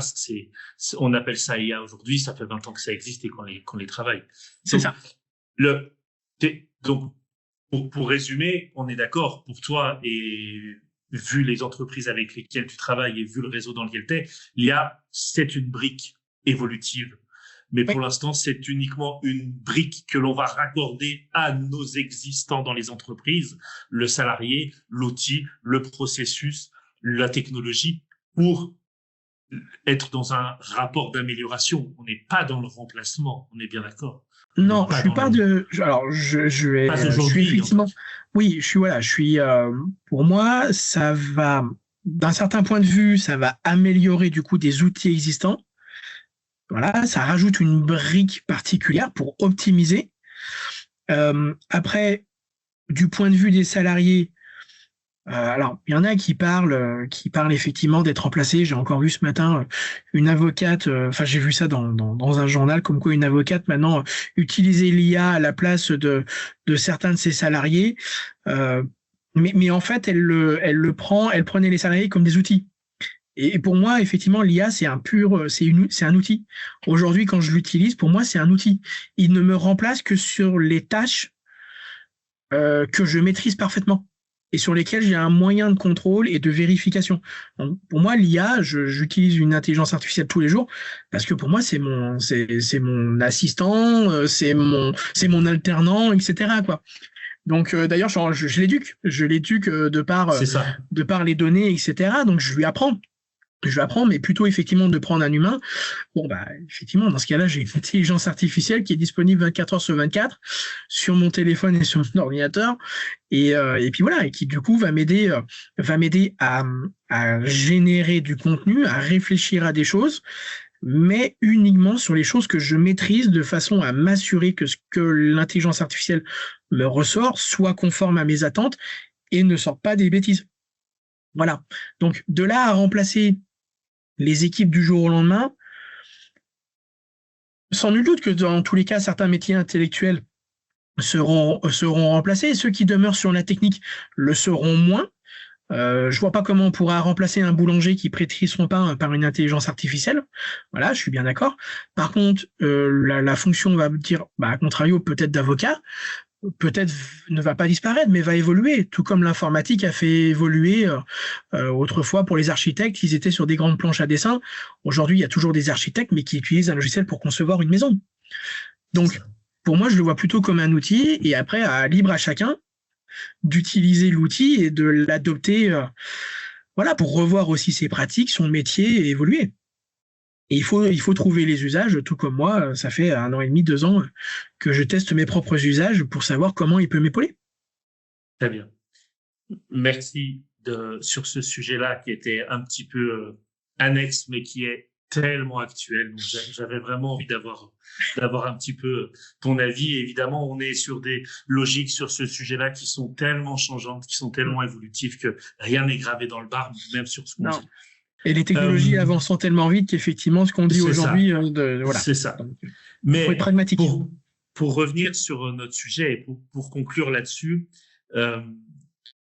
On appelle ça IA aujourd'hui. Ça fait 20 ans que ça existe et qu'on les travaille.
C'est ça.
Donc, pour résumer, on est d'accord pour toi et vu les entreprises avec lesquelles tu travailles et vu le réseau dans lequel tu es, l'IA, c'est une brique évolutive. Mais pour l'instant, c'est uniquement une brique que l'on va raccorder à nos existants dans les entreprises, le salarié, l'outil, le processus, la technologie, pour être dans un rapport d'amélioration. On n'est pas dans le remplacement, on est bien d'accord.
Non, je suis pas de. Alors, je suis effectivement. Oui, je suis. Pour moi, ça va, d'un certain point de vue, ça va améliorer du coup des outils existants. Voilà, ça rajoute une brique particulière pour optimiser. Après, du point de vue des salariés, alors il y en a qui parlent effectivement d'être remplacés. J'ai encore vu ce matin une avocate, j'ai vu ça dans un journal, comme quoi une avocate maintenant utilisait l'IA à la place de certains de ses salariés. Mais en fait, elle prenait les salariés comme des outils. Et pour moi, effectivement, l'IA, c'est un outil. Aujourd'hui, quand je l'utilise, pour moi, c'est un outil. Il ne me remplace que sur les tâches que je maîtrise parfaitement et sur lesquelles j'ai un moyen de contrôle et de vérification. Donc, pour moi, l'IA, j'utilise une intelligence artificielle tous les jours parce que pour moi, c'est mon assistant, c'est mon alternant, etc., quoi. Donc d'ailleurs, je l'éduque de par les données, etc. Donc je lui apprends. je vais apprendre, mais plutôt effectivement de prendre un humain. Bon, bah, effectivement, dans ce cas-là, j'ai une intelligence artificielle qui est disponible 24 heures sur 24 sur mon téléphone et sur mon ordinateur. Et puis voilà, et qui du coup va m'aider à générer du contenu, à réfléchir à des choses, mais uniquement sur les choses que je maîtrise de façon à m'assurer que ce que l'intelligence artificielle me ressort soit conforme à mes attentes et ne sorte pas des bêtises. Voilà. Donc, de là à remplacer les équipes du jour au lendemain, sans nul doute que dans tous les cas, certains métiers intellectuels seront remplacés. Ceux qui demeurent sur la technique le seront moins. Je vois pas comment on pourra remplacer un boulanger qui prêtrise son pain par une intelligence artificielle. Voilà, je suis bien d'accord. Par contre, la fonction va me dire, bah, à contrario, peut-être d'avocat, peut-être ne va pas disparaître, mais va évoluer, tout comme l'informatique a fait évoluer autrefois pour les architectes, ils étaient sur des grandes planches à dessin. Aujourd'hui, il y a toujours des architectes, mais qui utilisent un logiciel pour concevoir une maison. Donc, pour moi, je le vois plutôt comme un outil, et après, libre à chacun d'utiliser l'outil et de l'adopter, voilà, pour revoir aussi ses pratiques, son métier et évoluer. Et il faut trouver les usages, tout comme moi, ça fait 1 an et demi, 2 ans que je teste mes propres usages pour savoir comment il peut m'épauler.
Très bien. Merci sur ce sujet-là qui était un petit peu annexe, mais qui est tellement actuel. Donc, j'avais vraiment envie d'avoir un petit peu ton avis. Et évidemment, on est sur des logiques sur ce sujet-là qui sont tellement changeantes, qui sont tellement évolutives que rien n'est gravé dans le marbre, même sur ce qu'on dit.
Et les technologies avançant tellement vite qu'effectivement, ce qu'on dit aujourd'hui, voilà.
C'est ça.
Donc,
mais
faut être pragmatique.
Pour revenir sur notre sujet et pour conclure là-dessus,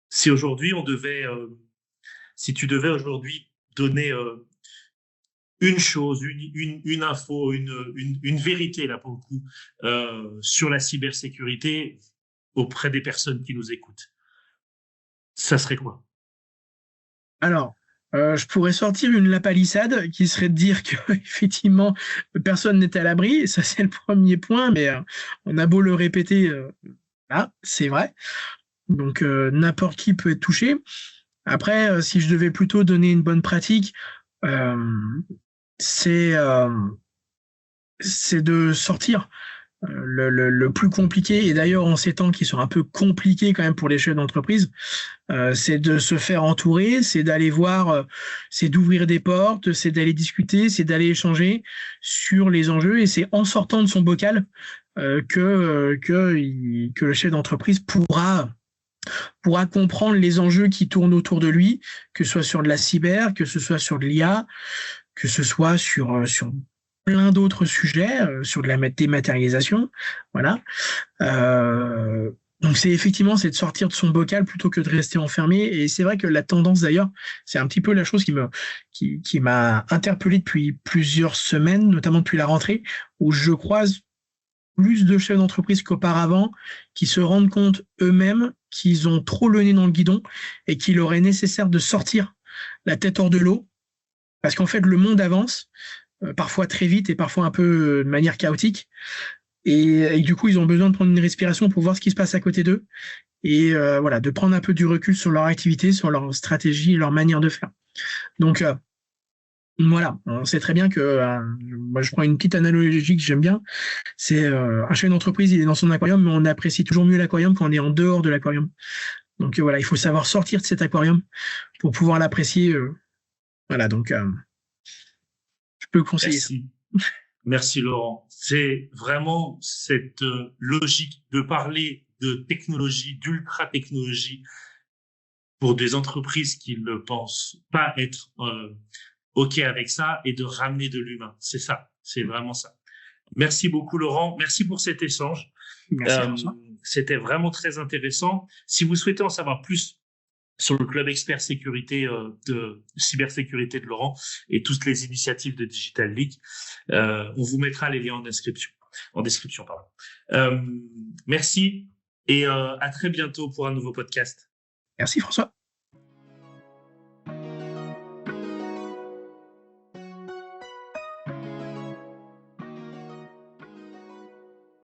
si aujourd'hui si tu devais aujourd'hui donner une chose, une info, une vérité là pour le coup sur la cybersécurité auprès des personnes qui nous écoutent, ça serait quoi?
Alors, je pourrais sortir une lapalissade qui serait de dire que effectivement personne n'est à l'abri. Ça c'est le premier point, mais on a beau le répéter, c'est vrai. Donc n'importe qui peut être touché. Après, si je devais plutôt donner une bonne pratique, c'est de sortir. Le plus compliqué, et d'ailleurs en ces temps qui sont un peu compliqués quand même pour les chefs d'entreprise, c'est de se faire entourer, c'est d'aller voir, c'est d'ouvrir des portes, c'est d'aller discuter, c'est d'aller échanger sur les enjeux, et c'est en sortant de son bocal que le chef d'entreprise pourra comprendre les enjeux qui tournent autour de lui, que ce soit sur de la cyber, que ce soit sur de l'IA, que ce soit sur plein d'autres sujets, sur de la dématérialisation, voilà. Donc c'est de sortir de son bocal plutôt que de rester enfermé. Et c'est vrai que la tendance d'ailleurs, c'est un petit peu la chose qui m'a interpellé depuis plusieurs semaines, notamment depuis la rentrée, où je croise plus de chefs d'entreprise qu'auparavant qui se rendent compte eux-mêmes qu'ils ont trop le nez dans le guidon et qu'il leur est nécessaire de sortir la tête hors de l'eau, parce qu'en fait le monde avance, parfois très vite et parfois un peu de manière chaotique, et du coup ils ont besoin de prendre une respiration pour voir ce qui se passe à côté d'eux, et voilà, de prendre un peu du recul sur leur activité, sur leur stratégie, leur manière de faire. Donc voilà, on sait très bien que moi je prends une petite analogie que j'aime bien, c'est un chef d'entreprise, il est dans son aquarium, mais on apprécie toujours mieux l'aquarium quand on est en dehors de l'aquarium. Donc voilà, il faut savoir sortir de cet aquarium pour pouvoir l'apprécier. Voilà, donc je peux conseiller.
Merci. Merci Laurent. C'est vraiment cette logique de parler de technologie, d'ultra technologie pour des entreprises qui ne pensent pas être OK avec ça, et de ramener de l'humain. C'est ça, c'est vraiment ça. Merci beaucoup Laurent, merci pour cet échange.
Merci,
c'était vraiment très intéressant. Si vous souhaitez en savoir plus sur le club expert sécurité de cybersécurité de Laurent et toutes les initiatives de Digital League, on vous mettra les liens en description. Merci et à très bientôt pour un nouveau podcast.
Merci François.